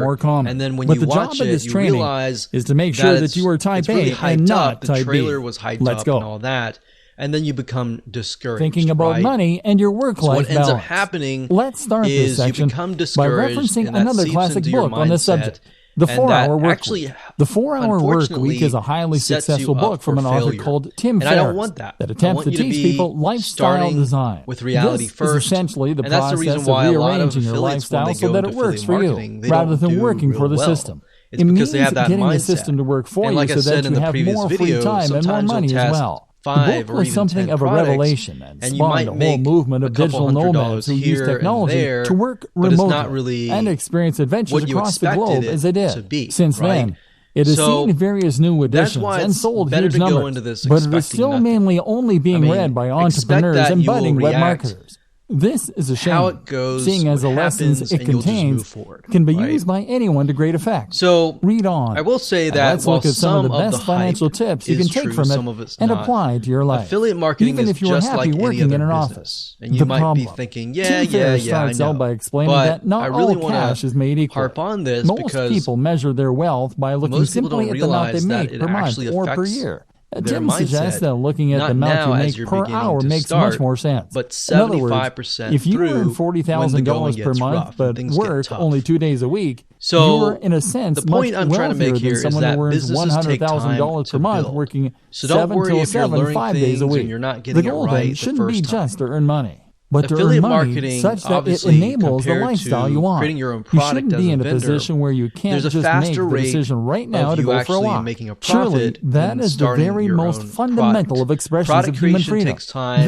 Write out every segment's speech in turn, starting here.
more common. And then when but you the watch job of this you training realize is to make sure that you are type really A and not type B. The trailer was hyped Let's up go. and all that. And then you become discouraged. Thinking about right? money and your work-life balance. So what ends up happening Let's start this is section you become by discouraged, referencing and that another seeps classic into your book on this mindset, subject. The 4-Hour Work Week. The 4-Hour Work Week is a highly successful book from an author called Tim Ferriss that attempts to teach people lifestyle design. With reality This is essentially the process of rearranging your lifestyle so that it works for you, rather than working for the system. It means getting the system to work for you so that you have more free time and more money as well. The book was something of a revelation and spawned a whole movement of digital nomads who use technology to work remotely and experience adventures across the globe as they did. Since then, it has seen various new editions and sold huge numbers, but it is still mainly only being read by entrepreneurs and budding web marketers. This is a shame, seeing as the lessons it contains can be used by anyone to great effect. So read on. I will say that let's look at some of the best financial tips you can take from it and apply to your life. Affiliate marketing even if you're just happy like working any in an other office. business. And you might be thinking, Tim Ferriss starts out by explaining that not all cash is made equal. Harp on this Most people measure their wealth by looking simply at the amount they make per month or per year. Tim suggests that looking at the amount you make per hour makes much more sense. But 75% in other words, if you earn $40,000 per month but work only 2 days a week, you're in a sense much wealthier than someone who earns $100,000 per month working 7 till 7, 5 days a week. The goal then shouldn't be just to earn money, but to earn money such that it enables the lifestyle you want. You shouldn't be in a position where you can't just make the decision right now to go for a walk. Surely, that is the very most fundamental of expressions of human freedom.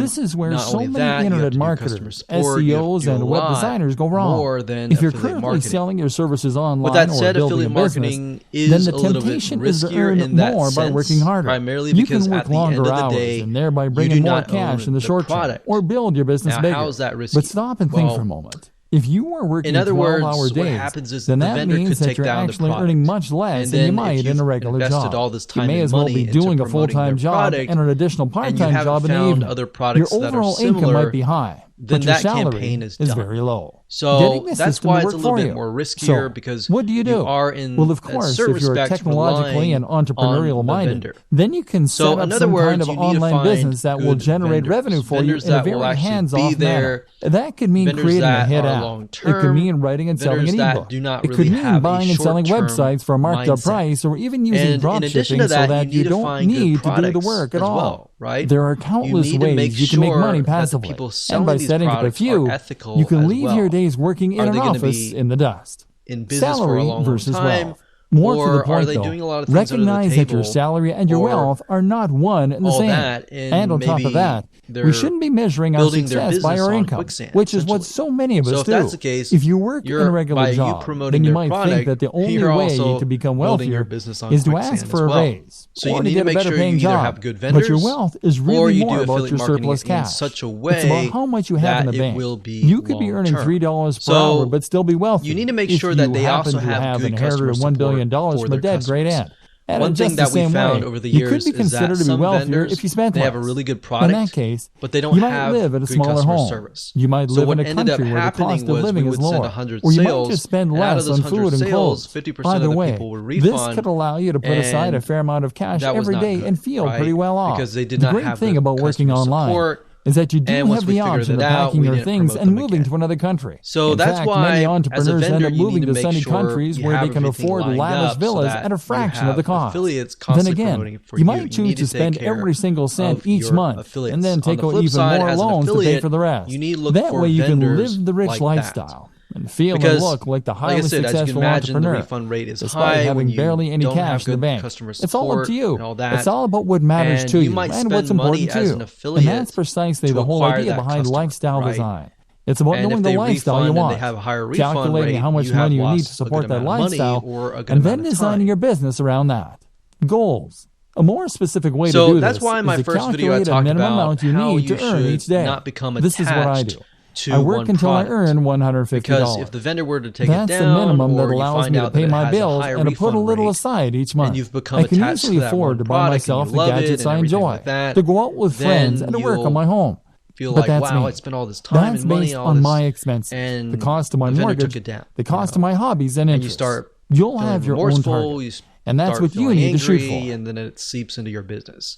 This is where so many internet marketers, SEOs, and web designers go wrong. If you're currently selling your services online or building a business, then the temptation is to earn more by working harder. You can work longer hours and thereby bring in more cash in the short term, or build your business bigger. How is that risky? But stop and think for a moment. If you are working 12-hour days, then that means that you're actually earning much less than you might in a regular job. You may as well be doing a full-time job and an additional part-time job in the evening. Your overall income might be high, but your salary is very low. So that's why it's a little bit more riskier, because what do? You are in, well, of course, if you're technologically and entrepreneurial minded, then you can set up some kind of online business that will generate revenue for you in a very hands-off manner. That could mean creating a hit app. It could mean writing and selling an ebook. It could mean buying and selling websites for a marked up price, or even using dropshipping so that you don't need to do the work at all. There are countless ways you can make money passively, and by setting up a few, you can leave your days working in an office in the dust. Salary versus wealth. More to the point, though, recognize that your salary and your wealth are not one and the same. And on top of that, we shouldn't be measuring our success by our income, which is what so many of us do. If you work in a regular job, then you might think that the only way to become wealthier is to ask for a raise or to get a better paying job. But your wealth is really more about your surplus cash. It's about how much you have in the bank. You could be earning $3 per hour but still be wealthy. You need to make sure that they also have good customer support from a dead great aunt. And one thing that we found over the years is that some vendors, they have a really good product, in that case, but they don't have live at a good smaller customer home. service. You might live in a country where the cost of living is lower, or you might just spend less on food and clothes. Either way, this could allow you to put aside a fair amount of cash every day and feel pretty well off. The great thing about working online is that you do have the option of packing your things and moving to another country. So in that's fact, why, many entrepreneurs as a vendor, end up moving to sunny sure countries where they can afford lavish villas at a fraction of the cost. Then again, you might choose to spend every single cent each month and then take out even more loans to pay for the rest. That way you can live the rich lifestyle and feel and look like the highly successful entrepreneur, despite having barely any cash in the bank. It's all up to you. It's all about what matters to you and what's important to you. And that's precisely the whole idea behind lifestyle design. It's about knowing the lifestyle you want, calculating how much money you need to support that lifestyle, and then designing your business around that. Goals. A more specific way to do this is to calculate a minimum amount you need to earn each day. This is what I do. I work until I earn $150. Because if the vendor were to take That's it down, the minimum that or allows me to pay my bills and to put a little aside each month. I can easily afford to buy myself the gadgets I enjoy, to go out with friends, and to work on my home. But that's me. I spent all this time that's and money based on my expenses, the cost of my mortgage, the cost of my hobbies and interests. You'll have your own target, and that's what you need to shoot for. And then it seeps into your business.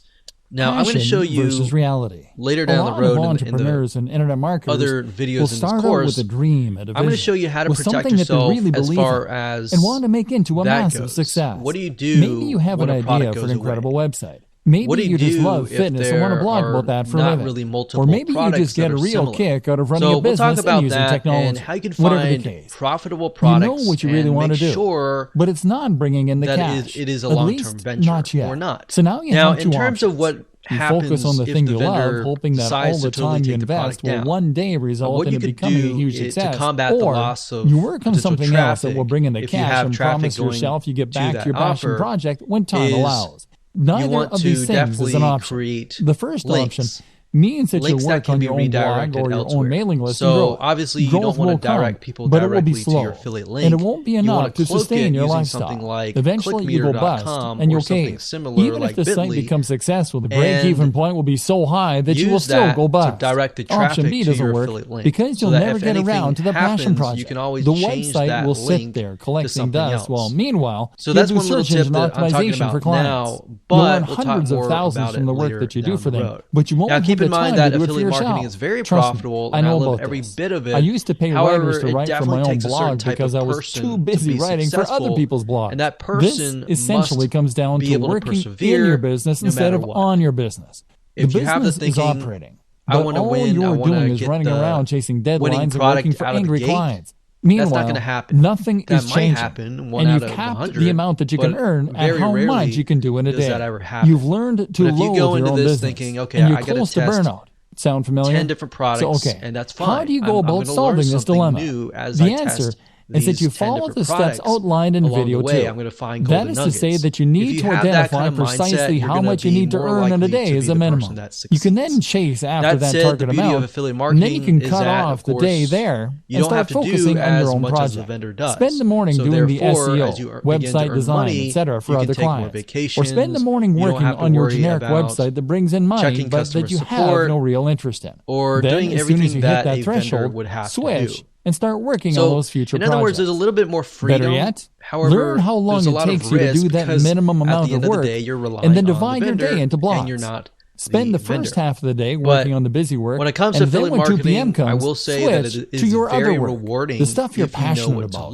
Now, I'm going to show you versus reality. Later down the road entrepreneurs and internet marketers other videos will start in this course, out with a dream, a vision, I'm going to show you how to protect yourself as far as and want to make into a massive goes. success. What do you do? Maybe you have an idea for an incredible website. Maybe you just love fitness and want to blog about that for a living. Really or maybe you just get a real kick out of running a business and using technology. And how you can find profitable products. You know what you really want to do, sure but it's not bringing in the cash. It is a long-term venture not yet. or not. So now you have two in terms options. of what happens, you focus on the thing you love, hoping that all the time you invest will one day result in it becoming a huge success, to combat the loss of you work on something else that will bring in the cash and promise yourself you get back your passion project when time allows. Neither of these things is an option. The first option means that you'll work on your own blog or your own mailing list and grow. Obviously, you don't want to direct people directly to your affiliate link, and it won't be enough to sustain your lifestyle. Eventually, you will bust, and you'll cave. Even if the site becomes successful, the break-even point will be so high that you will still go bust. Option B doesn't work because you'll never get around to the passion project. The website will sit there collecting dust, while meanwhile, you'll do search engine optimization for clients. You'll earn hundreds of thousands from the work that you do for them, but you won't have keep in mind that affiliate marketing is very profitable, and I love every bit of it. I used to pay writers to write for my own blog because I was too busy writing for other people's blogs. And that person this essentially comes down to working in your business instead of on your business. The business is operating, but all you're doing is running around chasing deadlines and working for angry clients. Meanwhile, that's not going to happen. Nothing is changing, and you've capped the amount that you can earn at how much you can do in a day. You've learned to loathe your own business, thinking, okay, and you're I got to close to burnout. Sound familiar? 10 different products, and that's fine. How do you go about solving this dilemma? The answer is that you follow the steps outlined in video 2. That is to say that you need to identify precisely how much you need to earn in a day as a minimum. You can then chase after that target amount, and then you can cut off the day there and start focusing on your own project. Spend the morning doing the SEO, website design, etc. for other clients. Or spend the morning working on your generic website that brings in money but that you have no real interest in. Then, as soon as you hit that threshold, switch and start working on those future projects. In other words, there's a little bit more freedom. Better yet, learn how long it takes you to do that minimum amount of work, and then divide your day into blocks. Spend the first half of the day working on the busy work, when it comes to and then when 2 p.m. comes, I will say that it switch is to your very other work, rewarding the stuff you're passionate about,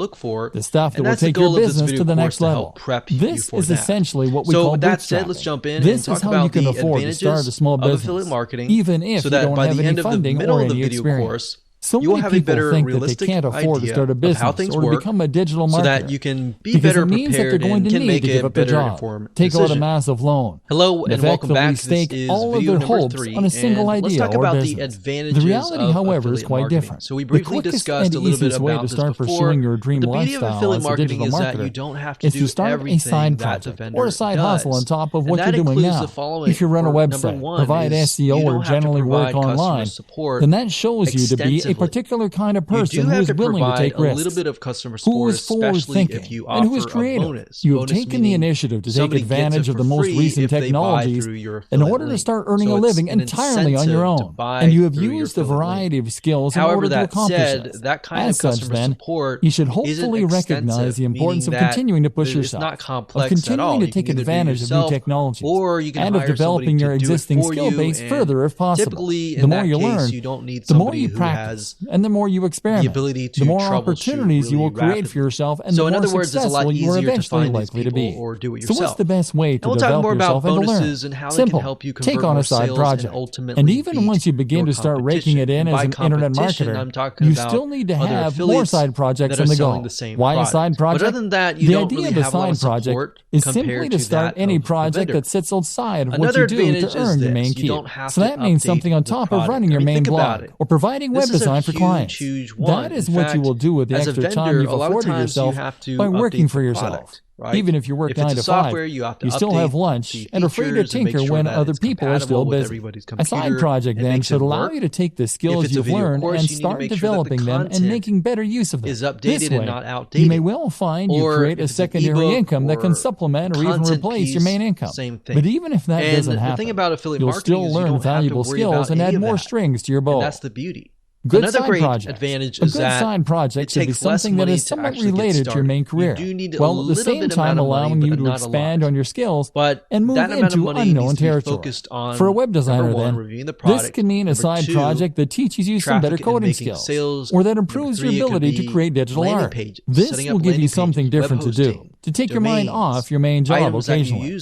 the stuff that will take your business to the next level. This is essentially what we call bootstrapping. Let's jump in this and is how you can afford to start a small business, even if you don't have any funding or any experience. So many people think that they can't afford to start a business or to become a digital marketer, so that you can be better prepared and can make a better informed take out a massive loan. Hello and welcome back to this is all of video their number hopes 3. on a single and let's idea talk or about business. the advantages The reality, however, is quite different. So we briefly discussed a little bit about this start before. pursuing your dream The beauty of lifestyle affiliate as a marketing digital is that marketer you don't have to is to do start a everything side that the project vendor or a side hustle on does. top of And what that you're doing includes now. the following. If you run a Number website, one provide is SEO, you or don't have to generally work provide customer online, support then that shows you to be a extensively. particular kind of You person do who have is to willing to provide take a risks, little bit of customer who support, is forward especially thinking, if you and who is offer a creative. bonus. You have taken the initiative to take Somebody gets advantage it of the for most free recent if they buy technologies through your in affiliate order to link. start earning So a living it's an entirely on your incentive to own. buy And you have through your used a affiliate variety link. of skills in However, order to that accomplish said, this. that kind As of such, customer then, support you should isn't hopefully recognize extensive, the importance of meaning that continuing to push it's yourself, not of complex at continuing all. to You take can either do it advantage of new yourself, technologies, or you can and of hire developing somebody your to do it existing for skill you, base and further if possible. Typically, The in more that you case, learn, you don't need the more somebody you who practice, has and the more you experiment, ability to the more troubleshoot opportunities you will really create rapidly. for yourself, and So the in more other words, it's a lot successful you are easier to eventually find these likely to be. people or do it So what's yourself. the best way to And we'll talk develop more about yourself and to learn? bonuses and how they Simple. can help you convert Take on more a side sales project. and ultimately And even beat once you begin your to start raking it in competition. as an By internet competition, marketer, I'm talking you about still need to other have more affiliates side projects that on are the selling go. the same Why a product. side project? But other than that, you the don't idea really of the have a lot side of project support is compared simply to to start that any of the project vendor. that sits outside of what Another you do advantage to is earn your this. main You key. don't have So to that means update something on the top of product. running your main think about blog it. or providing web This is a design for clients. huge one. That is In what you fact, will do with the as a extra time vendor, you've a lot of afforded times yourself you have to by working update for the yourself. product, right? Even if you work If 9 it's to a 5, software, you have to still update have lunch the and are free to features and make tinker sure when that other it's people are still compatible with busy. everybody's A side computer project and then makes should it allow work. you to take the If skills it's a you've video learned course, and you need to start make sure that the developing them and content making better use of them. is updated This way, and not you outdated. may well find you Or create if a it's an secondary ebook income that can or supplement or even content replace your piece, main income. same thing. But even if that And doesn't the happen, thing about affiliate you'll marketing still is you learn don't have to valuable worry skills about and any add of more that. strings to your bow. And that's the beauty. Another great advantage is that side project should be something that is somewhat related to your main career, while at the same time allowing you to expand on your skills and move into unknown territory. For a web designer, then, this can mean a side project that teaches you some better coding skills, or that improves your ability to create digital art. This will give you something different to do, to take your mind off your main job occasionally,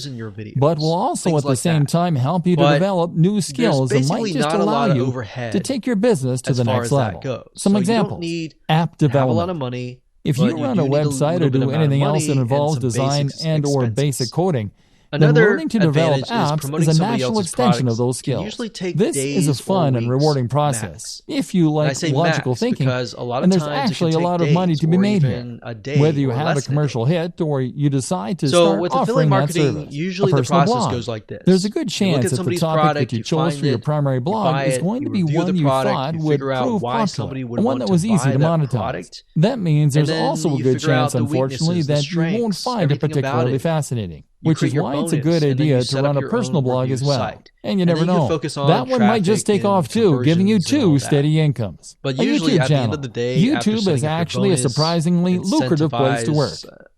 but will also at the same time help you to develop new skills that might just allow you to take your business to the next level. Some examples: app development. If you run a website or do anything else that involves design and or basic coding, then learning to develop apps is a natural extension of those skills. This is a fun and rewarding process if you like logical thinking, and there's actually a lot of money to be made here. Whether you have a commercial hit or you decide to start offering that service, a personal blog, there's a good chance that the topic that you chose for your primary blog is going to be one you thought would prove popular, and one that was easy to monetize. That means there's also a good chance, unfortunately, that you won't find it particularly fascinating, which is why it's a good idea to run a personal blog as well. And you never know, that one might just take off too, giving you two steady incomes. But usually at the end of the day, YouTube is actually a surprisingly lucrative place to work.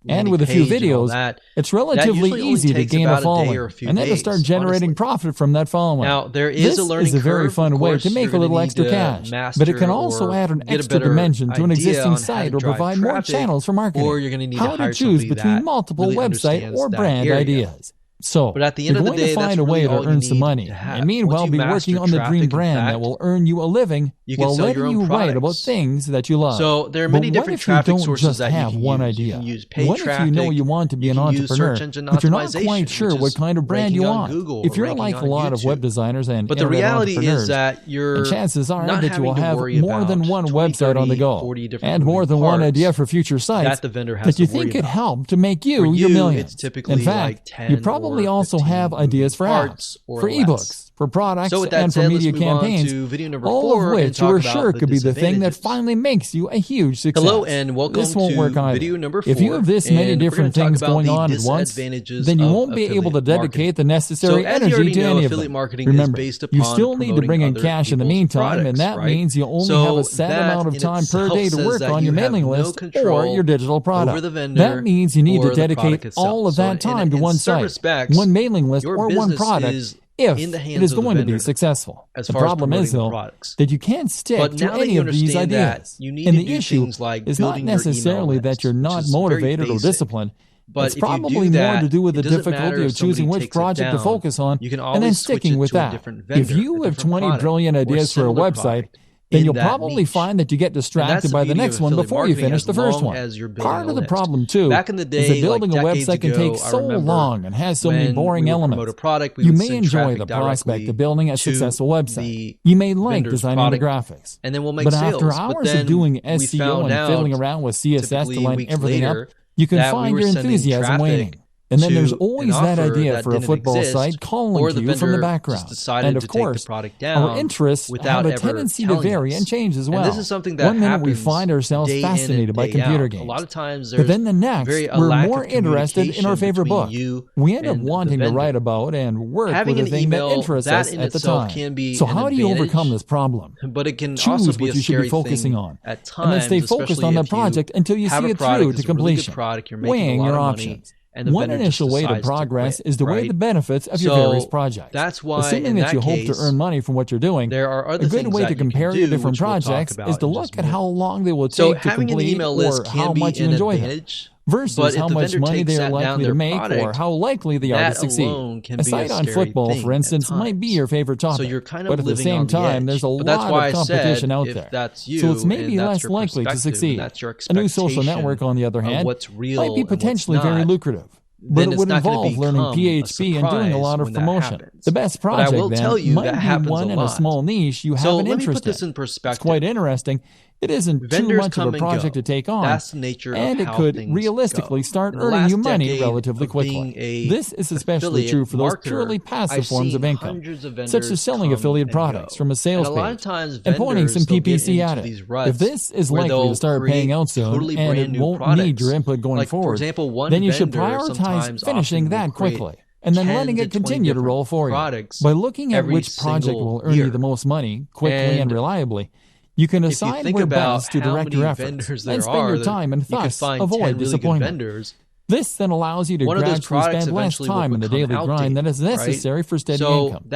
And with a few videos, it's relatively easy to gain a following and then to start generating profit from that following. Now, there is a learning curve. This is a very fun way to make a little extra cash, but it can also add an extra dimension to an existing site or provide more channels for marketing. How to choose between multiple website or brand ideas. So, but at the end you're of the going day, to find a way to earn some money, and meanwhile be working on the dream brand that will earn you a living while letting you write about things that you love. So there are many different traffic sources that you can use. You can use paid traffic. What if you know you want to be an entrepreneur, but you're not quite sure what kind of brand you want? If you're like a lot of web designers and but the reality is that chances are that you will have more than one website on the go, and more than one idea for future sites that you think could help to make you your millions. In fact, you probably also have ideas for apps, for ebooks, for products, and for media campaigns, all of which you are sure could be the thing that finally makes you a huge success. Hello and welcome this won't work to either. video number 4. If you have this many different things going on at once, then you won't be able to dedicate the necessary energy to any of them. Remember, you still need to bring in cash in the meantime, and that means you only have a set amount of time per day to work on your mailing list or your digital product. That means you need to dedicate all of that time to one site, one mailing list, or one product if it is going to be successful. The problem is, though, that you can't stick to any of these ideas. And the issue is not necessarily that you're not motivated or disciplined. It's probably more to do with the difficulty of choosing which project to focus on and then sticking with that. If you have 20 brilliant ideas for a website, then you'll probably find that you get distracted by the next one before you finish the first one. Part of the problem, too, is that building a website can take so long and has so many boring elements. You may enjoy the prospect of building a successful website. You may like designing the graphics. But after hours of doing SEO and fiddling around with CSS to line everything up, you can find your enthusiasm waning. And then there's always that idea for a football site calling to you from the background. And of course, our interests have a tendency to vary and change as well. And this is something that 1 minute we find ourselves fascinated by computer games. A lot of times but then the next, we're more interested in our favorite book. We end up wanting to write about and work with the thing that interests us at the time. So how do you overcome this problem? But it can Choose also be what a you should be scary focusing thing on, at times, and then stay focused on that project until you see it through to completion, weighing your options. One initial way to progress is to weigh the benefits of your various projects. That's why, assuming that you hope to earn money from what you're doing, there are other a good way to compare your different projects is to look at how long they will take to complete or how much you enjoy them, versus how much money they are likely to make or how likely they are to succeed. A site on football, for instance, might be your favorite topic, but at the same time, there's a lot of competition out there, so it's maybe less likely to succeed. A new social network, on the other hand, might be potentially very lucrative, but it would involve learning PHP and doing a lot of promotion. The best project, then, might be one in a small niche you have an interest in. It's quite interesting. It isn't too much of a project to take on, and it could realistically start earning you money relatively quickly. This is especially true for those purely passive forms of income, such as selling affiliate products from a sales page and pointing some PPC at it. If this is likely to start paying out soon, and it won't need your input going forward, then you should prioritize finishing that quickly, and then letting it continue to roll for you. By looking at which project will earn you the most money, quickly and reliably, You can decide where best to direct your efforts and spend your time and thus avoid disappointment. This then allows you to gradually spend less time in the daily grind that is necessary for steady income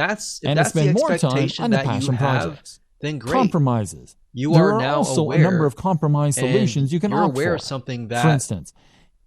and to spend more time on the passion projects. Then great. Compromises. You there are now also aware, a number of compromise solutions you can opt for. For instance,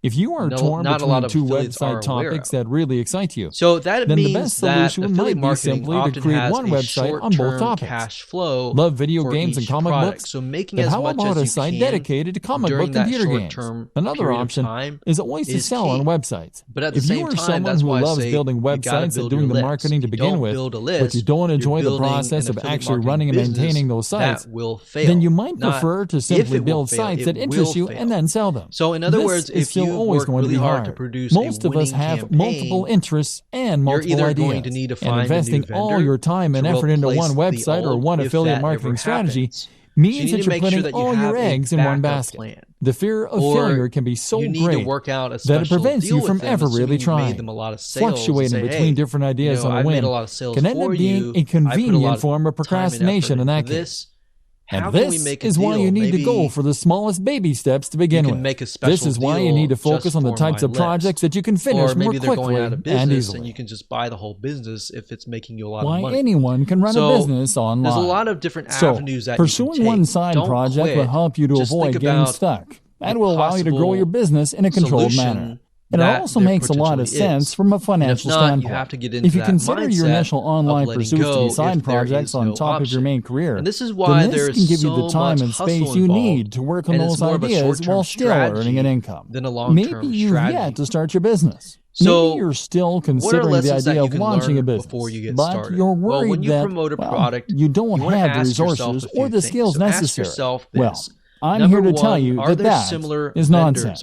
if you are torn between two website topics that really excite you, then the best solution might be simply to create one website on both topics. Love video games and comic books? Then how about a site dedicated to comic book computer games? Another option is always to sell on websites. If you are someone who loves building websites and doing the marketing to begin with, but you don't enjoy the process of actually running and maintaining those sites, then you might prefer to simply build sites that interest you and then sell them. So in other words, if you always going to be hard. To produce Most of us have campaign, multiple interests and multiple ideas, and investing all your time and effort into one website or one affiliate marketing strategy means that you're putting all your eggs in one basket. The fear of failure can be so great that it prevents you from ever really trying. Fluctuating between different ideas on a whim can end up being a convenient form of procrastination in that case. And this is why you need to go for the smallest baby steps to begin with. This is why you need to focus on the types of projects that you can finish more quickly and easily. And you can just buy the whole business if it's making you a lot of money. Why anyone can run a business online. There's a lot of different avenues that you can take. Pursuing one side project will help you to avoid getting stuck and will allow you to grow your business in a controlled manner. And it also makes a lot of sense from a financial standpoint. If you consider your initial online pursuits to be side projects on top of your main career, then this can give you the time and space you need to work on those ideas while still earning an income. Maybe you've yet to start your business. Maybe you're still considering the idea of launching a business, but you're worried that you don't have the resources or the skills necessary. Well, I'm here to tell you that is nonsense.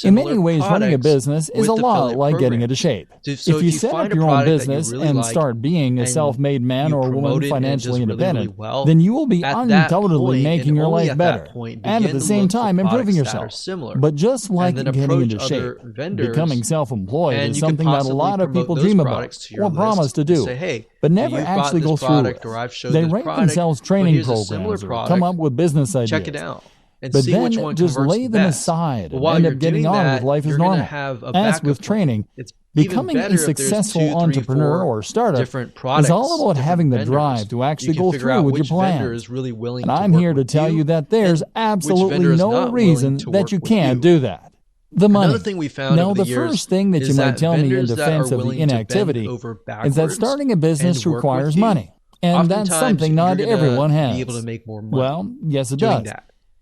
In many ways, running a business is a lot like getting into shape. If you set up your own business and start being a self-made man or woman financially independent, then you will be undoubtedly making your life better and at the same time improving yourself. But just like getting into shape, becoming self-employed is something that a lot of people dream about or promise to do, but never actually go through with. They write themselves training programs or come up with business ideas. Check it out. But then just lay them aside and end up getting on with life as normal. As with training, becoming a successful entrepreneur or startup is all about having the drive to actually go through with your plans. And I'm here to tell you that there's absolutely no reason that you can't do that. The money. Now, the first thing that you might tell me in defense of the inactivity is that starting a business requires money. And that's something not everyone has. Well, yes, it does.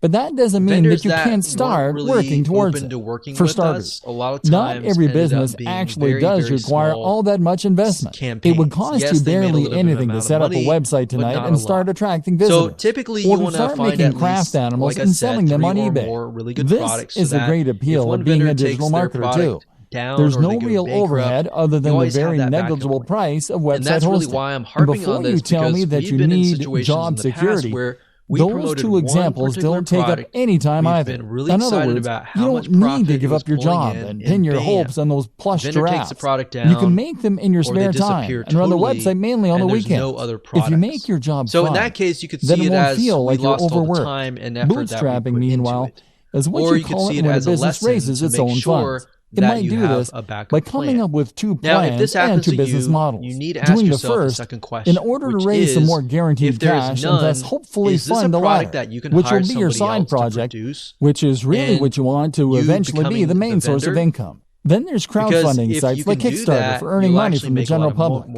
But that doesn't mean that you can't start working towards it. For starters, not every business actually does require all that much investment. It would cost you barely anything to set up a website tonight and start attracting visitors, or to start making craft animals and selling them on eBay. This is the great appeal of being a digital marketer too. There's no real overhead other than the very negligible price of website hosting. And before you tell me that you need job security, those two examples don't take up any time either. In other words, you don't need to give up your job and pin your hopes on those plush giraffes. You can make them in your spare time and run the website mainly on the weekends. If you make your job fun, then it won't feel like you're overworked. Bootstrapping, meanwhile, is what you call it when a business raises its own funds. It might do this by coming up with two plans and two business models. Doing the first in order to raise some more guaranteed cash and thus hopefully fund the latter, which will be your side project, which is really what you want to eventually be the main source of income. Then there's crowdfunding sites like Kickstarter for earning money from the general public.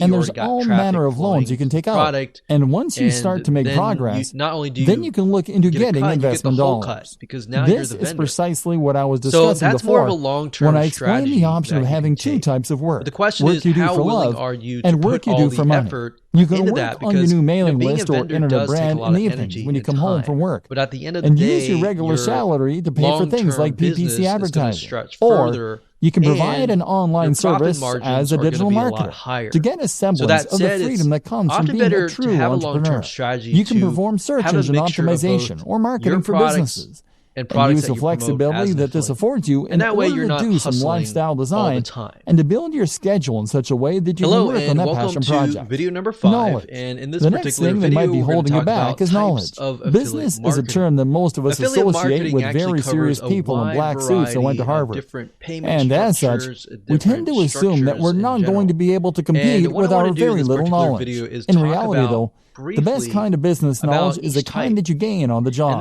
And there's all manner of loans you can take out. And once you start to make progress, then you can look into getting investment dollars. This is precisely what I was discussing before when I explained the option of having two types of work. Work you do for love and work you do for money. You can work on your new mailing list or internet brand in the evenings when you come home from work and use your regular salary to pay for things like PPC advertising. Or you can provide an online service as a digital marketer to get a semblance of the freedom that comes from being a true entrepreneur. You can perform search engine optimization or marketing for businesses. and use the flexibility that this affords you in order to do some lifestyle design and to build your schedule in such a way that you can work on that passion project. Video number 5, knowledge. and in this the next thing that might be holding you back is knowledge. Business is a term that most of us associate with very serious people in black suits that went to Harvard. And as such, we tend to assume that we're not going to be able to compete with our very little knowledge. In reality, though, the best kind of business knowledge is the kind that you gain on the job.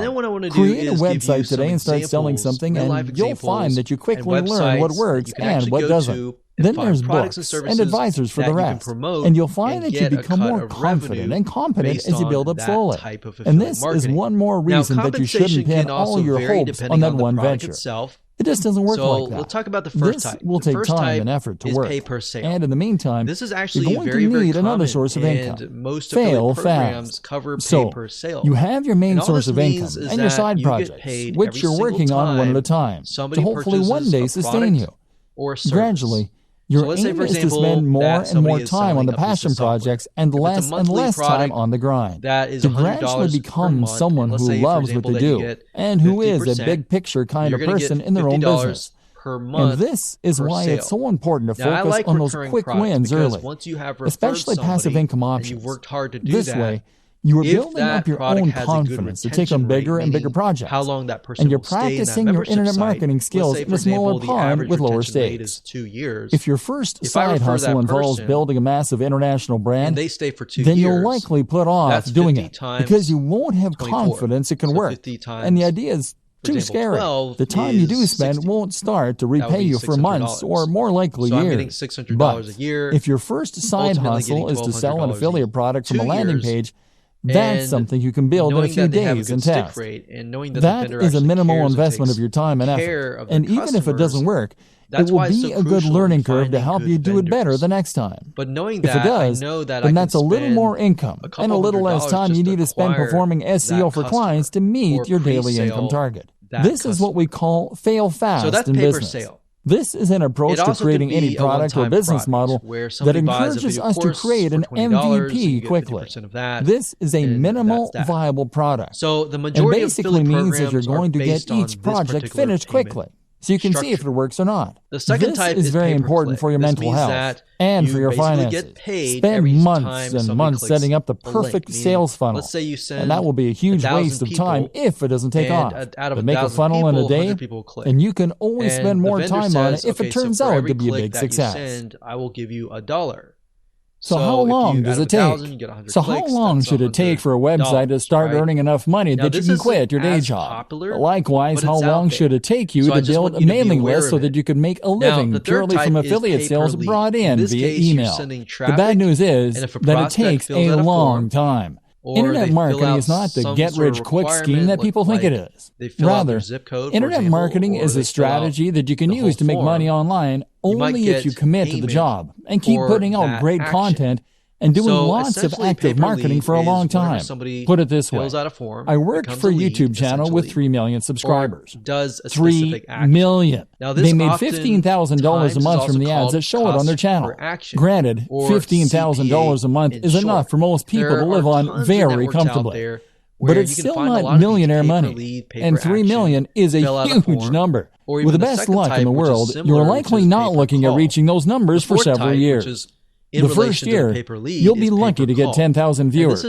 Create a website today and start selling something, and you'll find that you quickly learn what works and what doesn't. Then there's books and advisors for the rest, and you'll find that you become more confident and competent as you build up slowly. And this is one more reason that you shouldn't pin all your hopes on that one venture. It just doesn't work like that. We'll talk about the first type. This will take time and effort to work. Pay per sale. And in the meantime, this is actually you're going to need another source of income. Most Fail programs fast. cover pay So per sale. you have your main source of income and your side projects, which you're working on one at a time, to hopefully one day sustain you. Gradually, your aim is to spend more and more time on the passion projects and less time on the grind. To gradually become someone who loves what they do and who is a big picture kind of person in their own business. And this is why it's so important to focus on those quick wins early, especially passive income options. This way, you are building up your own confidence to take on bigger and bigger projects. And you're practicing your internet marketing skills in a smaller pond with lower stakes. If your first side hustle involves building a massive international brand, then you'll likely put off doing it because you won't have confidence it can work. And the idea is too scary. The time you do spend won't start to repay you for months or more likely years. But if your first side hustle is to sell an affiliate product from a landing page, that's something you can build in a few days and test. That is a minimal investment of your time and effort. And even if it doesn't work, it will be a good learning curve to help you do it better the next time. If it does, then that's a little more income and a little less time you need to spend performing SEO for clients to meet your daily income target. This is what we call fail fast in business. This is an approach to creating any product or business model that encourages us to create an MVP quickly. This is a minimal viable product. And basically means that you're going to get each project finished quickly, so you can see if it works or not. The second type is very important for your mental health and for your finances. Spend months and months setting up the perfect sales funnel, and that will be a huge waste of time if it doesn't take off. But make a funnel in a day, and you can always spend more time on it if it turns out to be a big success. I will give you $1. So how long does it take? So how long should it take for a website to start earning enough money that you can quit your day job? Likewise, how long should it take you to build a mailing list so that you can make a living purely from affiliate sales brought in via email? The bad news is that it takes a long time. Internet marketing is not the get-rich-quick scheme that people think it is. Rather, internet marketing is a strategy that you can use to make money online only if you commit to the job and keep putting out great content and doing lots of active marketing for a long time. Put it this way. I worked for a YouTube channel with 3 million subscribers. 3 million. They made $15,000 a month from the ads that show it on their channel. Granted, $15,000 a month is enough for most people to live on very comfortably. But it's still not millionaire money. And 3 million is a huge number. With the best luck in the world, you're likely not looking at reaching those numbers for several years. The first year, you'll be lucky to get 10,000 viewers,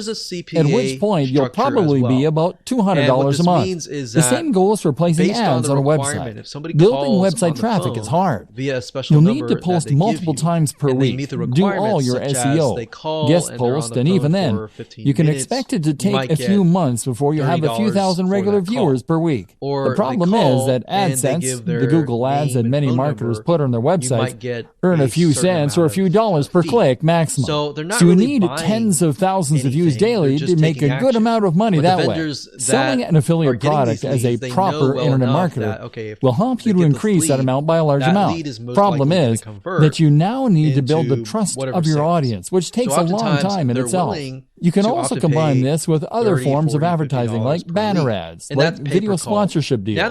at which point you'll probably be about $200 a month. The same goes for placing ads on a website. Building website traffic is hard. You'll need to post multiple times per week, do all your SEO, guest post, and even then, you can expect it to take a few months before you have a few thousand regular viewers per week. The problem is that AdSense, the Google ads that many marketers put on their websites, earn a few cents or a few dollars per click maximum. So you need tens of thousands of views daily to make a good amount of money that way. Selling an affiliate product as a proper internet marketer will help you to increase that amount by a large amount. Problem is that you now need to build the trust of your audience, which takes a long time in itself. You can also combine this with other forms of advertising like banner ads, like video sponsorship deals,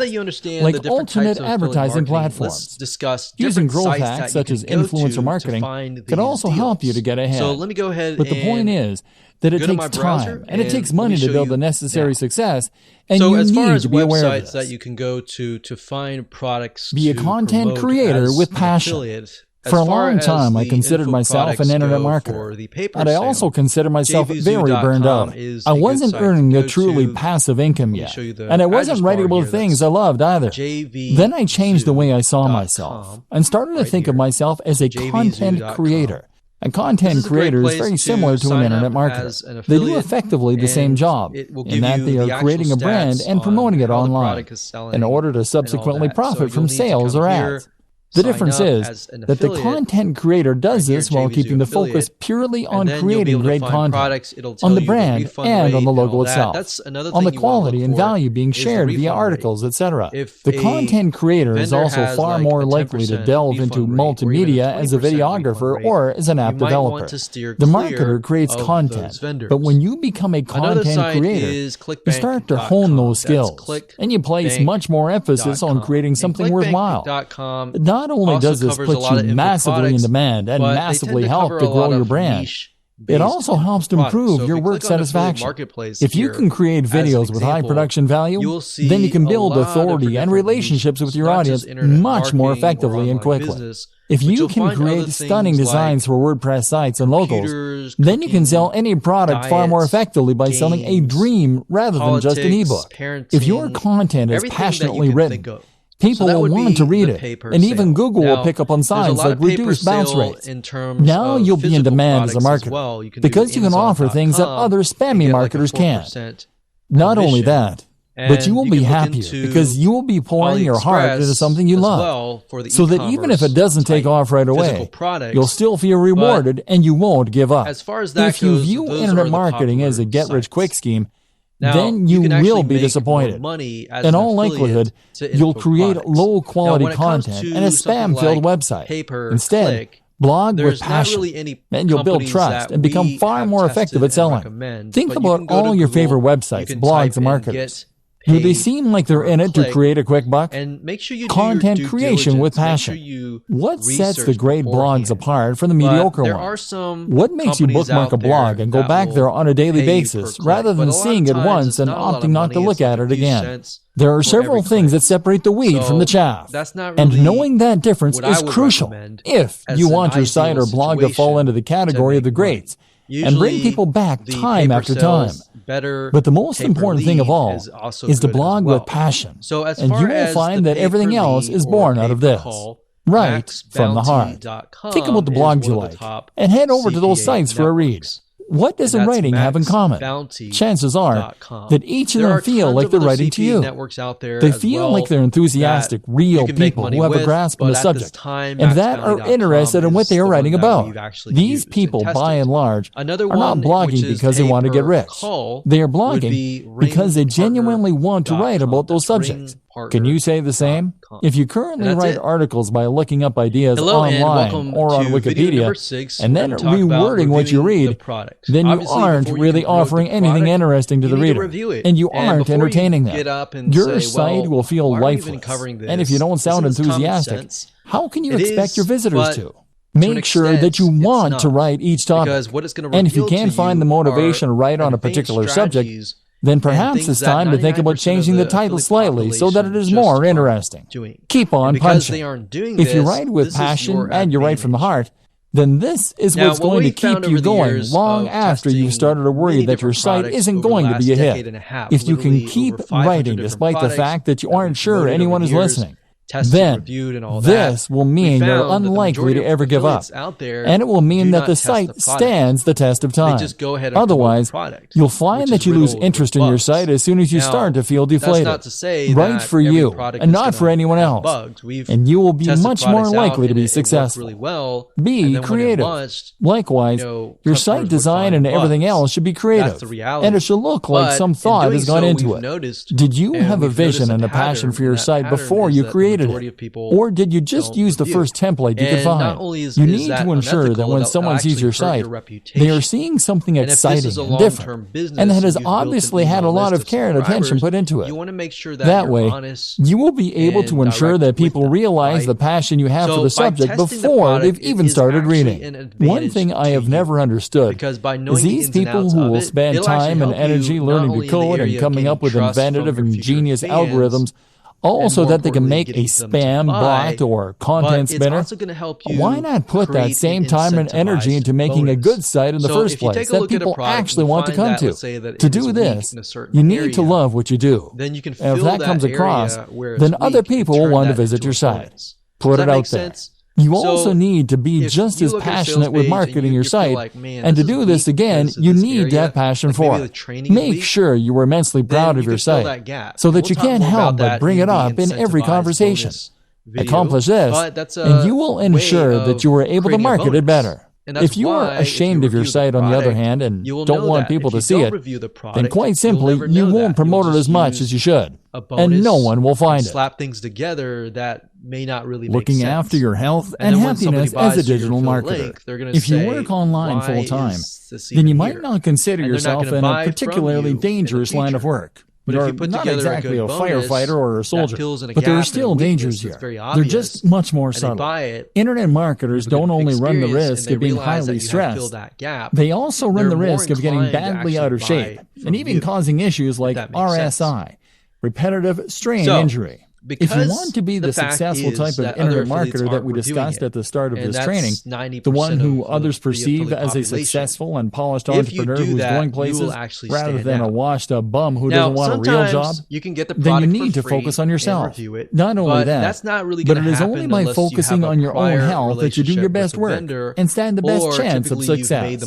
like alternate advertising platforms. Using growth hacks such as influencer marketing can also help you to get ahead. So let me go ahead. But the point is that it takes time and it takes money to build the necessary success, and so you as far need as to be aware of websites this. that you can go to find products, Be a content creator with passion. For a long time, I considered myself an internet marketer, but I also consider myself very burned out. I wasn't earning a truly passive income yet, and I wasn't writing about things I loved either. Then I changed the way I saw myself and started to think of myself as a content creator. A content creator is very similar to an internet marketer. They do effectively the same job, in that they are creating a brand and promoting it online in order to subsequently profit from sales or ads. The difference is that the content creator does this while keeping the focus purely on creating great content, on the brand and on the logo itself, on the quality and value being shared via articles, etc. The content creator is also far more likely to delve into multimedia as a videographer or as an app developer. The marketer creates content, but when you become a content creator, you start to hone those skills, and you place much more emphasis on creating something worthwhile. Not only does this put you massively in demand and massively help to grow your brand, it also helps to improve your work satisfaction. If you can create videos with high production value, then you can build authority and relationships with your audience much more effectively and quickly. If you can create stunning designs for WordPress sites and logos, then you can sell any product far more effectively by selling a dream rather than just an ebook. If your content is passionately written, people will want to read it, and even Google will pick up on signs like reduced bounce rates. Now you'll be in demand as a marketer, because you can offer things that other spammy marketers can't. Not only that, but you will be happier because you will be pouring your heart into something you love, so that even if it doesn't take off right away, you'll still feel rewarded and you won't give up. If you view internet marketing as a get-rich-quick scheme, then you will be disappointed. In all likelihood, you'll create low-quality content and a spam-filled website. Instead, blog with passion, and you'll build trust and become far more effective at selling. Think about all your favorite websites, blogs, and marketers. Do they seem like they're in it to create a quick buck? Content creation with passion. What sets the great blogs apart from the mediocre ones? What makes you bookmark a blog and go back there on a daily basis rather than seeing it once and opting not to look at it again? There are several things that separate the wheat from the chaff, and knowing that difference is crucial if you want your site or blog to fall into the category of the greats and bring people back time after time. But the most important thing of all is to blog with passion, and you will find that everything else is born out of this, right from the heart. Think about the blogs you like, and head over to those sites for a read. What does the writing have in common? Chances are that each of them feel like they're writing to you. They feel like they're enthusiastic, real people who have a grasp on the subject and that are interested in what they are writing about. These people, by and large, are not blogging because they want to get rich. They are blogging because they genuinely want to write about those subjects. Can you say the same? If you currently write articles by looking up ideas online or on Wikipedia and then rewording what you read, then you aren't really offering anything interesting to the reader, and you aren't entertaining them. Your site will feel lifeless, and if you don't sound enthusiastic, how can you expect your visitors to? Make sure that you want to write each topic, and if you can't find the motivation to write on a particular subject, then perhaps it's time to think about changing the title slightly so that it is more interesting. Keep on punching. If you write with passion and you write from the heart, then this is what's going to keep you going long after you've started to worry that your site isn't going to be a hit. If you can keep writing despite the fact that you aren't sure anyone is listening, then this will mean you're unlikely to ever give up, and it will mean that the site stands the test of time. Otherwise, you'll find that you lose interest in your site as soon as you start to feel deflated. Write for you and not for anyone else, and you will be much more likely to be successful. Be creative. Likewise, your site design and everything else should be creative, and it should look like some thought has gone into it. Did you have a vision and a passion for your site before you created created it? Or did you just use the first template you could find? You need to ensure that when someone sees your site, they are seeing something exciting and different, and that has obviously had a lot of care and attention put into it. That way, you will be able to ensure that people realize the passion you have for the subject before they've even started reading. One thing I have never understood is these people who will spend time and energy learning to code and coming up with inventive and genius algorithms, also that they can make a spam bot or content spinner. Why not put that same time and energy into making a good site in the first place that people actually want to come to? To do this, you need to love what you do. And if that comes across, then other people will want to visit your site. Put it out there. You also need to be just as passionate with marketing your site, and to do this again, you need to have passion for it. Make sure you are immensely proud of your site, so that you can't help but bring it up in every conversation. Accomplish this, and you will ensure that you are able to market it better. If you are ashamed of your site, on the other hand, and don't want people to see it, then quite simply, you won't promote it as much as you should, and no one will find it. Looking after your health and happiness as a digital marketer. If you work online full-time, then you might not consider yourself in a particularly dangerous line of work. You're not exactly a firefighter or a soldier, but there are still dangers here. They're just much more subtle. Internet marketers don't only run the risk of being highly stressed, they also run the risk of getting badly out of shape and even causing issues like RSI, repetitive strain injury. If you want to be the successful type of internet marketer that we discussed at the start of this training, the one who others perceive as a successful and polished entrepreneur who's going places rather than a washed-up bum who doesn't want a real job, then you need to focus on yourself. Not only that, but it is only by focusing on your own health that you do your best work and stand the best chance of success.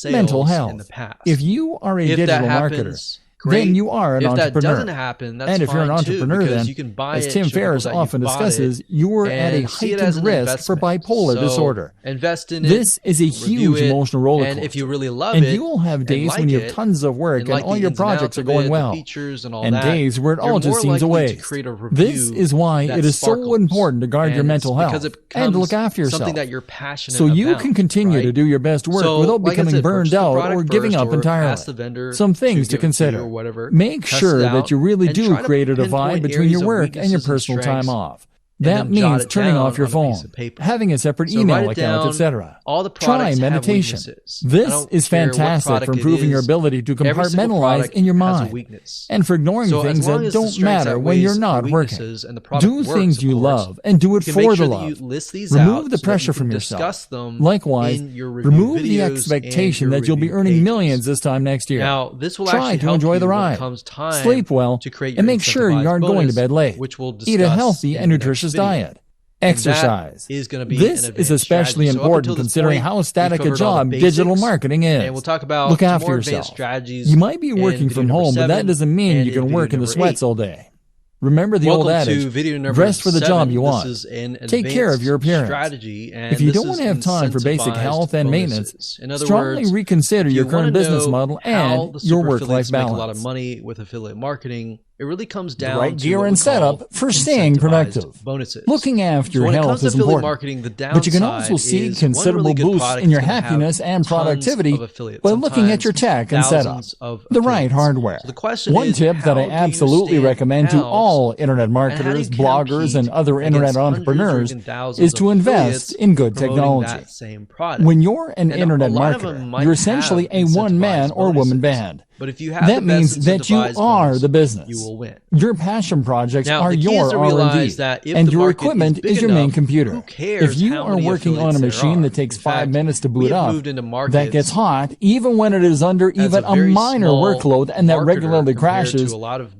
Mental health. If you are a digital marketer, then you are an entrepreneur. And if you're an entrepreneur, then, as Tim Ferriss often discusses, you are at a heightened risk for bipolar disorder. This is a huge emotional roller coaster. And you will have days when you have tons of work and all your projects are going well, and days where it all just seems a waste. This is why it is so important to guard your mental health and to look after yourself, so you can continue to do your best work without becoming burned out or giving up entirely. Some things to consider. Make sure that you really do create a divide between your work and your personal time off. That means turning off your phone, having a separate email account, etc. Try meditation. This is fantastic for improving your ability to compartmentalize in your mind and for ignoring things that don't matter when you're not working. Do things you love and do it for the love. Remove the pressure from yourself. Likewise, remove the expectation that you'll be earning millions this time next year. Try to enjoy the ride, sleep well, and make sure you aren't going to bed late. Eat a healthy and nutritious diet. Exercise. This is especially important considering how static a job digital marketing is. Look after yourself. You might be working from home, but that doesn't mean you can work in the sweats all day. Remember the old adage, dress for the job you want. Take care of your appearance. If you don't have time for basic health and maintenance, strongly reconsider your current business model and your work-life balance. It really comes down the right gear and setup for staying productive. Looking after your health is important, but you can also see considerable boosts in your happiness and productivity by looking at your tech and setup, the right hardware. One tip that I absolutely recommend to all internet marketers, bloggers, and other internet entrepreneurs is to invest in good technology. When you're an internet marketer, you're essentially a one-man or woman band. That means that you are the business. You will win. Your passion projects are your R&D, and your equipment is your main computer. If you are working on a machine that takes 5 minutes to boot up, that gets hot, even when it is under even a minor workload and that regularly crashes,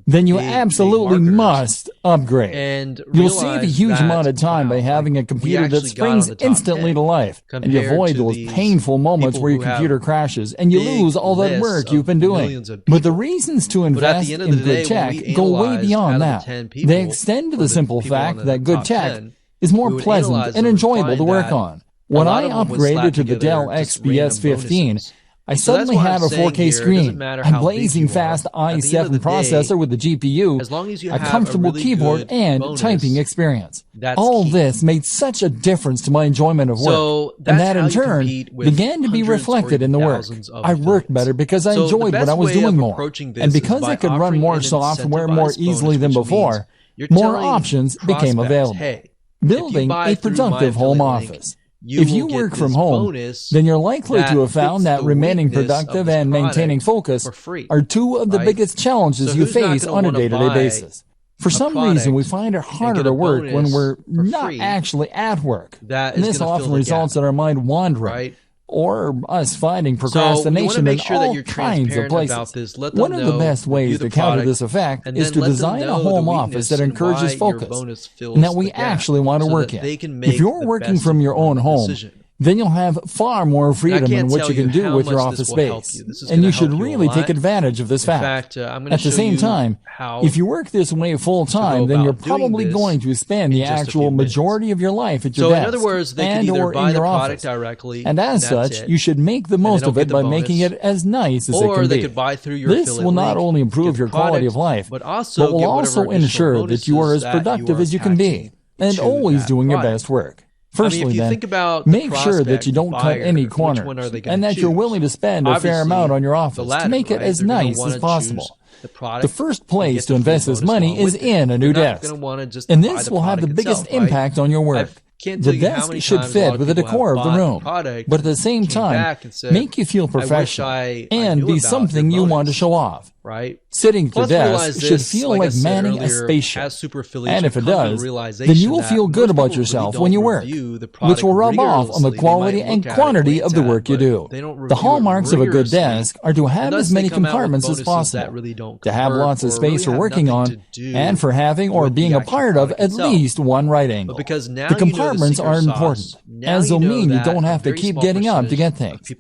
then you absolutely must upgrade. You'll save a huge amount of time by having a computer that springs instantly to life, and you avoid those painful moments where your computer crashes and you lose all that work you've been doing. But the reasons to invest in good tech go way beyond that. They extend to the simple fact that good tech is more pleasant and enjoyable to work on. When I upgraded to the Dell XPS 15, I suddenly had a 4K screen, a blazing fast i7 processor with the GPU, as long as you a have comfortable really keyboard, and bonus, typing experience. All key. this made such a difference to my enjoyment of work, and that in turn began to be reflected in the work. I worked better because I enjoyed what I was doing more, and because I could run more software more easily than before, more options became available. Building a productive home office. If you work from home, then you're likely to have found that remaining productive and maintaining focus are two of the biggest challenges you face on a day-to-day basis. For some reason, we find it harder to work when we're not actually at work. And this often results in our mind wandering, or us finding procrastination in all kinds of places. One of the best ways to counter this effect is to design a home office that encourages focus and that we actually want to work in. If you're working from your own home, then you'll have far more freedom in what you can do with your office space. And you should really take advantage of this fact. At the same time, if you work this way full time, then you're probably going to spend the actual majority of your life at your desk and or in your office. And as such, you should make the most of it by making it as nice as it can be. This will not only improve your quality of life, but will also ensure that you are as productive as you can be and always doing your best work. Firstly, make sure that you don't cut any corners and that you're willing to spend a fair amount on your office to make it as nice as possible. The first place to invest this money is in a new desk, and this will have the biggest impact on your work. The desk should fit with the decor of the room, but at the same time, make you feel professional and be something you want to show off. Sitting at the desk should feel like manning a spaceship, and if it does, then you will feel good about yourself when you work, which will rub off on the quality and quantity of the work you do. The hallmarks of a good desk are to have as many compartments as possible, to have lots of space for working on, and for having or being a part of at least one right angle. The compartments are important, as they'll mean you don't have to keep getting up to get things.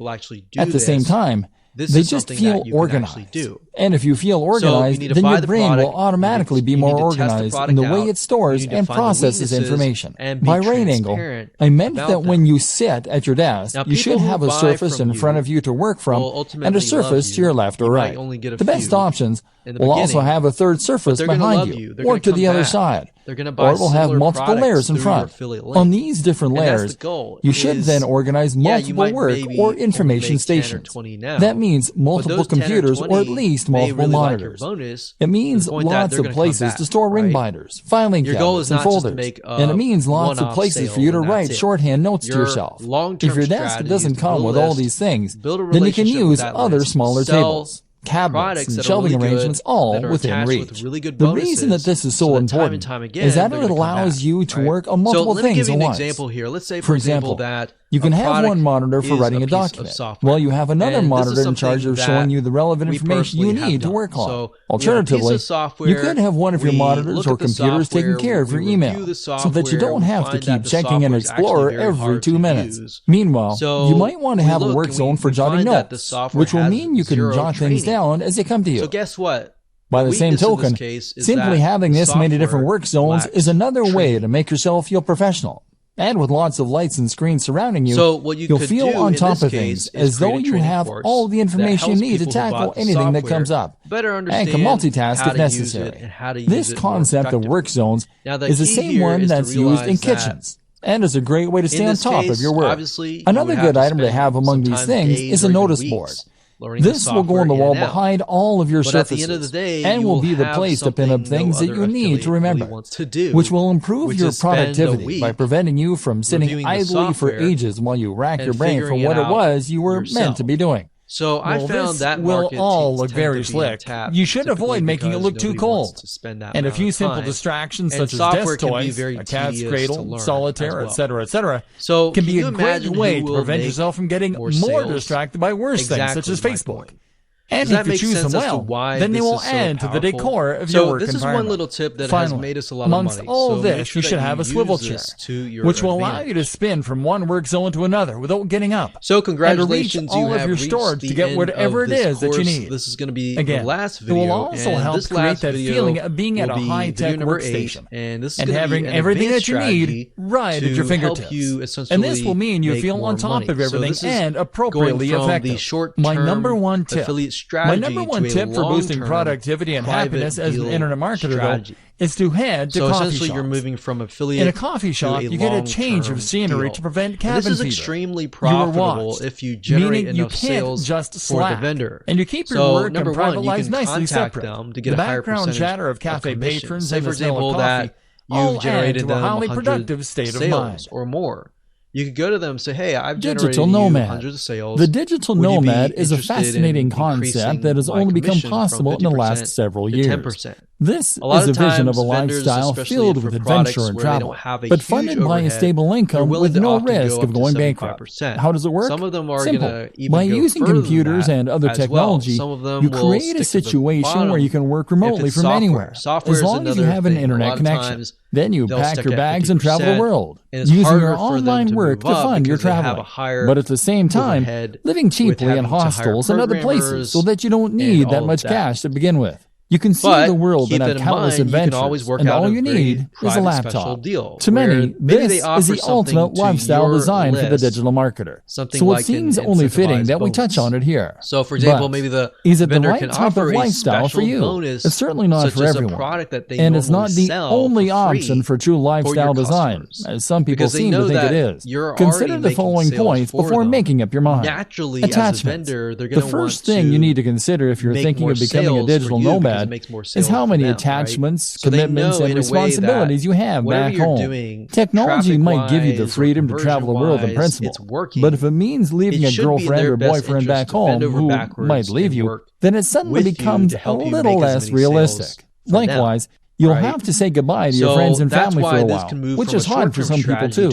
At the same time, they just feel organized. And if you feel organized, then your brain will automatically be more organized in the way it stores and processes information. By right angle, I meant that when you sit at your desk, you should have a surface in front of you to work from and a surface to your left or right. The best options will also have a third surface behind you or to the other side, or it will have multiple layers in front. On these different layers, you should then organize multiple work or information stations. That means multiple computers or at least multiple monitors. It means lots of places to store ring binders, filing cabinets, and folders. And it means lots of places for you to write shorthand notes to yourself. If your desk doesn't come with all these things, then you can use other smaller tables, cabinets, and shelving arrangements all within reach. The reason that this is so important is that it allows you to work on multiple things at once. For example, you can have one monitor for writing a document, while you have another monitor in charge of showing you the relevant information you need to work on. Alternatively, you could have one of your monitors or computers taking care of your email, so that you don't have to keep checking an Explorer every 2 minutes. Meanwhile, you might want to have a work zone for jotting notes, which will mean you can jot things down as they come to you. So guess what? By the same token, simply having this many different work zones is another way to make yourself feel professional. And with lots of lights and screens surrounding you, you'll feel on top of things as though you have all the information you need to tackle anything that comes up, and can multitask if necessary. This concept of work zones is the same one that's used in kitchens, and is a great way to stay on top of your work. Another good item to have among these things is a notice board. This will go on the wall behind all of your surfaces and will be the place to pin up things that you need to remember, which will improve your productivity by preventing you from sitting idly for ages while you rack your brain for what it was you were meant to be doing. So I found that will all look very slick. You should avoid making it look too cold. And a few simple distractions such as desk toys, a cat's cradle, solitaire, etc., can be a great way to prevent yourself from getting more distracted by worse things such as Facebook. And if you choose them well, then they will add to the decor of your work environment. So this is one little tip that has made us a lot of money. Amongst all this, you should have a swivel chair, which will allow you to spin from one work zone to another without getting up. So congratulations, you have reached storage to get whatever it is that you need. This is going to be the last video. It will also help create that feeling of being at a high-tech workstation and having everything that you need right at your fingertips. And this will mean you feel on top of everything and appropriately effective. My number one tip for boosting productivity and happiness as an internet marketer, though, is to head to coffee shops. You're moving from affiliate in a coffee shop, you get a change of scenery to prevent cabin fever. This is extremely profitable if you generate enough sales for the vendor. And you keep your work and private lives nicely separate. The background chatter of cafe patrons and the smell of coffee all add to a highly productive state of mind. Or more. You could go to them and say, hey, I've generated hundreds of sales. The digital nomad is a fascinating concept that has only become possible in the last several years. 10%. This is a vision of a lifestyle filled with adventure and travel, but funded by a stable income with no risk of going bankrupt. How does it work? Some of them are simple. By using computers and other technology, you create a situation where you can work remotely from anywhere, as long as you have an internet connection. Then you pack your bags and travel the world, using your online work to fund your traveling. But at the same time, living cheaply in hostels and other places so that you don't need that much cash to begin with. You can see the world and have countless adventures, and all you need is a laptop. To many, this is the ultimate lifestyle design for the digital marketer. So it seems only fitting that we touch on it here. So, for example, maybe the is it the right type of lifestyle for you? It's certainly not for everyone, and it's not the only option for true lifestyle design, as some people seem to think it is. Consider the following points before making up your mind. Attachments. The first thing you need to consider if you're thinking of becoming a digital nomad is how many attachments, commitments, and responsibilities you have back home. Technology might give you the freedom to travel the world in principle, but if it means leaving a girlfriend or boyfriend back home who might leave you, then it suddenly becomes a little less realistic. Likewise, you'll have to say goodbye to your friends and family for a while, which is hard for some people too.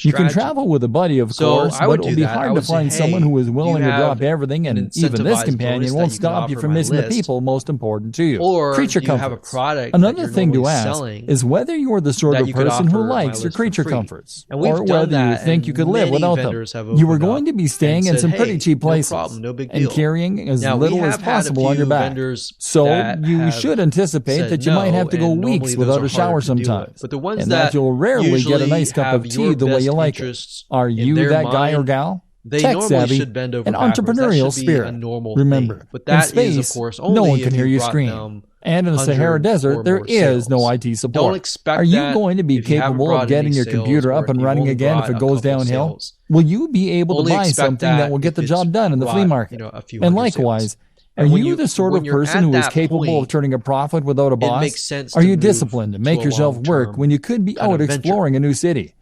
You can travel with a buddy, of course, but it will be hard to find someone who is willing to drop everything, and even this companion won't stop you from missing the people most important to you. Creature comforts. Another thing to ask is whether you are the sort of person who likes your creature comforts, or whether you think you could live without them. You are going to be staying in some pretty cheap places and carrying as little as possible on your back. So you should anticipate that you might have to go weeks without a shower sometimes, and that you'll rarely get a nice cup of tea the way you like it. Are you that guy or gal? Tech-savvy, an entrepreneurial spirit. Remember, in space, no one can hear you scream. And in the Sahara Desert, there is no IT support. Are you going to be capable of getting your computer up and running again if it goes downhill? Will you be able to buy something that will get the job done in the flea market? And likewise, are you the sort of person who is capable of turning a profit without a boss? Are you disciplined to make yourself work when you could be out exploring a new city?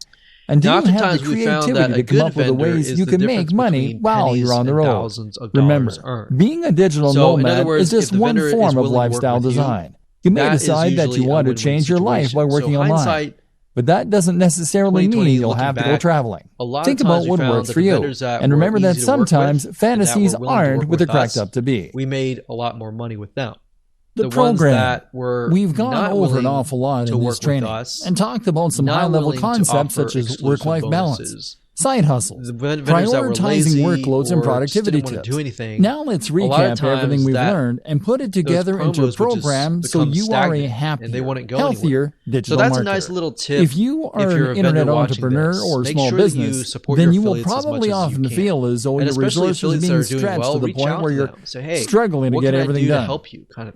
And do you have the creativity to come up with the ways you can make money while you're on the road? Remember, being a digital nomad is just one form of lifestyle design. You may decide that you want to change your life by working online, but that doesn't necessarily mean you'll have to go traveling. Think about what works for you, and remember that sometimes fantasies aren't what they're cracked up to be. We made a lot more money with them. The program. We've gone over an awful lot in this training and talked about some high-level concepts such as work-life balance, side hustles, prioritizing workloads, and productivity tips. Now let's recap everything we've learned and put it together into a program so you are a happier, healthier digital marketer. So that's a nice little tip. If you are an internet entrepreneur or small business, then you will probably often feel as though your resources are being stretched to the point where you're struggling to get everything done.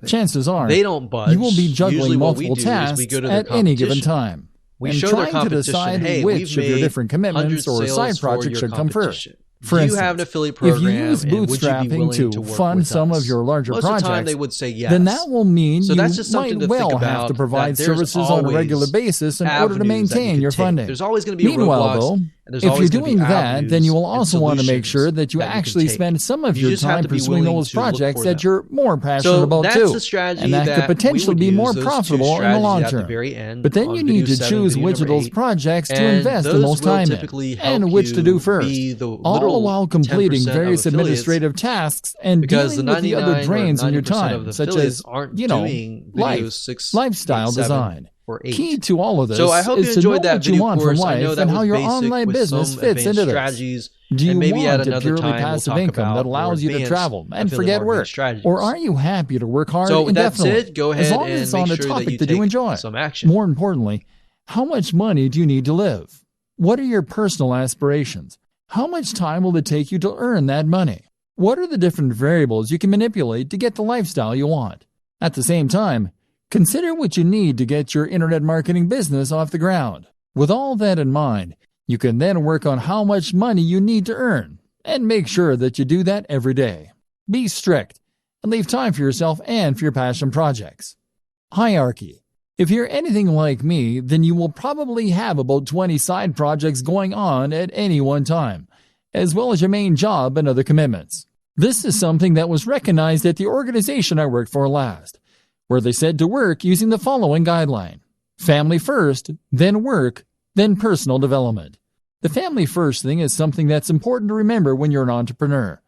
Chances are you will be juggling multiple tasks at any given time. And trying to decide which of your different commitments or side projects should come first. For instance, if you use bootstrapping to fund some of your larger projects, then that will mean you might well have to provide services on a regular basis in order to maintain your funding. Meanwhile, though, If you're doing that, then you will also want to make sure that you actually spend some of your time pursuing those projects that you're more passionate about too, and that could potentially be more profitable in the long term. But then you need to choose which of those projects to invest the most time in, and which to do first, all while completing various administrative tasks and dealing with the other drains on your time, such as, lifestyle design. Key to all of this is to know what you want from life and how your online business fits into this. Do you want a purely passive income that allows you to travel and forget work? Or are you happy to work hard indefinitely, as long as it's on a topic that you enjoy? More importantly, how much money do you need to live? What are your personal aspirations? How much time will it take you to earn that money? What are the different variables you can manipulate to get the lifestyle you want? At the same time, consider what you need to get your internet marketing business off the ground. With all that in mind, you can then work on how much money you need to earn, and make sure that you do that every day. Be strict, and leave time for yourself and for your passion projects. Hierarchy. If you're anything like me, then you will probably have about 20 side projects going on at any one time, as well as your main job and other commitments. This is something that was recognized at the organization I worked for last, where they said to work using the following guideline: family first, then work, then personal development. The family first thing is something that's important to remember when you're an entrepreneur,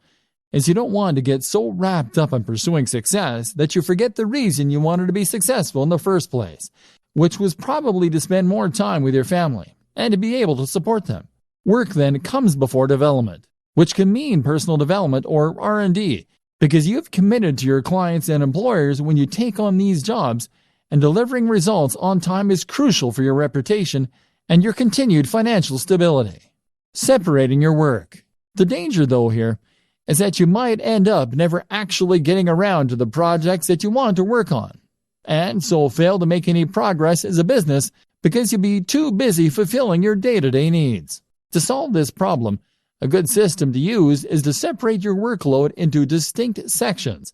as you don't want to get so wrapped up on pursuing success that you forget the reason you wanted to be successful in the first place, which was probably to spend more time with your family and to be able to support them. Work then comes before development, which can mean personal development or R&D, because you've committed to your clients and employers when you take on these jobs, and delivering results on time is crucial for your reputation and your continued financial stability. Separating your work. The danger, though, here is that you might end up never actually getting around to the projects that you want to work on, and so fail to make any progress as a business because you'll be too busy fulfilling your day-to-day needs. To solve this problem, a good system to use is to separate your workload into distinct sections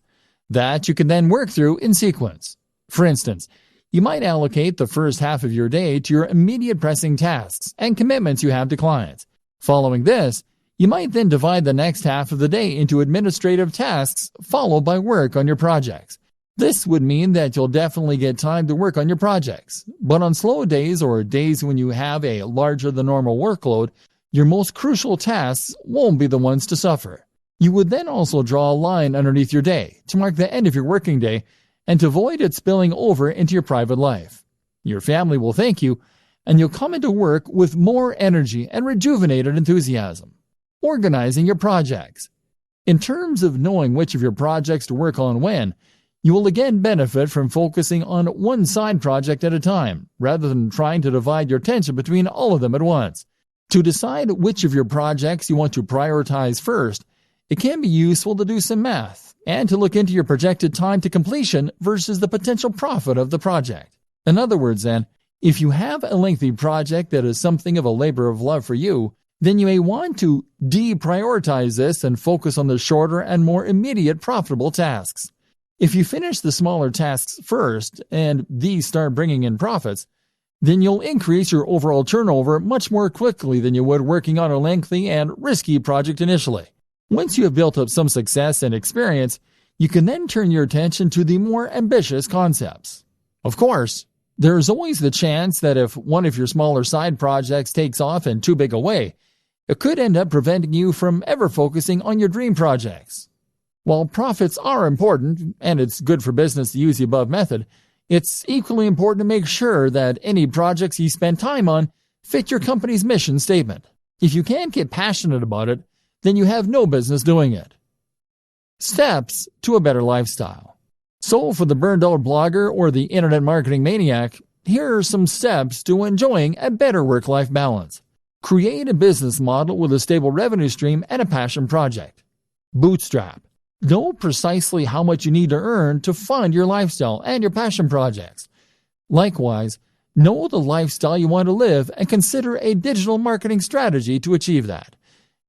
that you can then work through in sequence. For instance, you might allocate the first half of your day to your immediate pressing tasks and commitments you have to clients. Following this, you might then divide the next half of the day into administrative tasks, followed by work on your projects. This would mean that you'll definitely get time to work on your projects, but on slow days or days when you have a larger than normal workload, your most crucial tasks won't be the ones to suffer. You would then also draw a line underneath your day to mark the end of your working day and to avoid it spilling over into your private life. Your family will thank you, and you'll come into work with more energy and rejuvenated enthusiasm. Organizing your projects. In terms of knowing which of your projects to work on when, you will again benefit from focusing on one side project at a time, rather than trying to divide your attention between all of them at once. To decide which of your projects you want to prioritize first, it can be useful to do some math and to look into your projected time to completion versus the potential profit of the project. In other words, then, if you have a lengthy project that is something of a labor of love for you, then you may want to deprioritize this and focus on the shorter and more immediate profitable tasks. If you finish the smaller tasks first and these start bringing in profits, then you'll increase your overall turnover much more quickly than you would working on a lengthy and risky project initially. Once you have built up some success and experience, you can then turn your attention to the more ambitious concepts. Of course, there is always the chance that if one of your smaller side projects takes off in too big a way, it could end up preventing you from ever focusing on your dream projects. While profits are important, and it's good for business to use the above method, it's equally important to make sure that any projects you spend time on fit your company's mission statement. If you can't get passionate about it, then you have no business doing it. Steps to a better lifestyle. So for the burned out blogger or the internet marketing maniac, here are some steps to enjoying a better work-life balance. Create a business model with a stable revenue stream and a passion project. Bootstrap. Know precisely how much you need to earn to fund your lifestyle and your passion projects. Likewise, know the lifestyle you want to live and consider a digital marketing strategy to achieve that.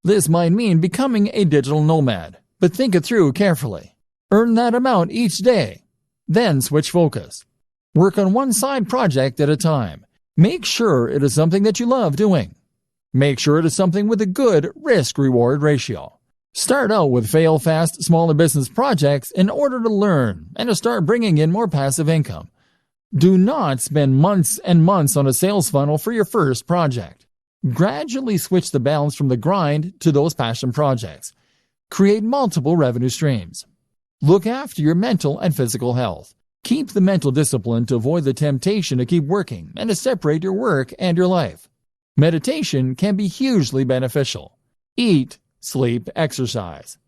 This might mean becoming a digital nomad, but think it through carefully. Earn that amount each day. Then switch focus. Work on one side project at a time. Make sure it is something that you love doing. Make sure it is something with a good risk-reward ratio. Start out with fail-fast smaller business projects in order to learn and to start bringing in more passive income. Do not spend months and months on a sales funnel for your first project. Gradually switch the balance from the grind to those passion projects. Create multiple revenue streams. Look after your mental and physical health. Keep the mental discipline to avoid the temptation to keep working and to separate your work and your life. Meditation can be hugely beneficial. Eat, sleep, exercise.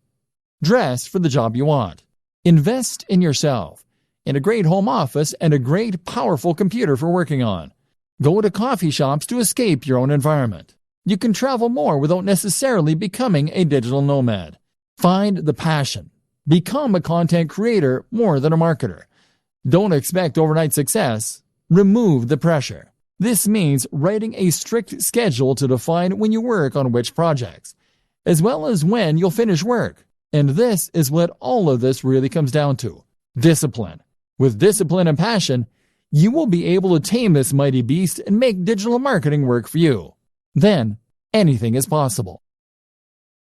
Dress for the job you want. Invest in yourself, in a great home office and a great, powerful computer for working on. Go to coffee shops to escape your own environment. You can travel more without necessarily becoming a digital nomad. Find the passion. Become a content creator more than a marketer. Don't expect overnight success. Remove the pressure. This means writing a strict schedule to define when you work on which projects, as well as when you'll finish work. And this is what all of this really comes down to: discipline. With discipline and passion, you will be able to tame this mighty beast and make digital marketing work for you. Then, anything is possible.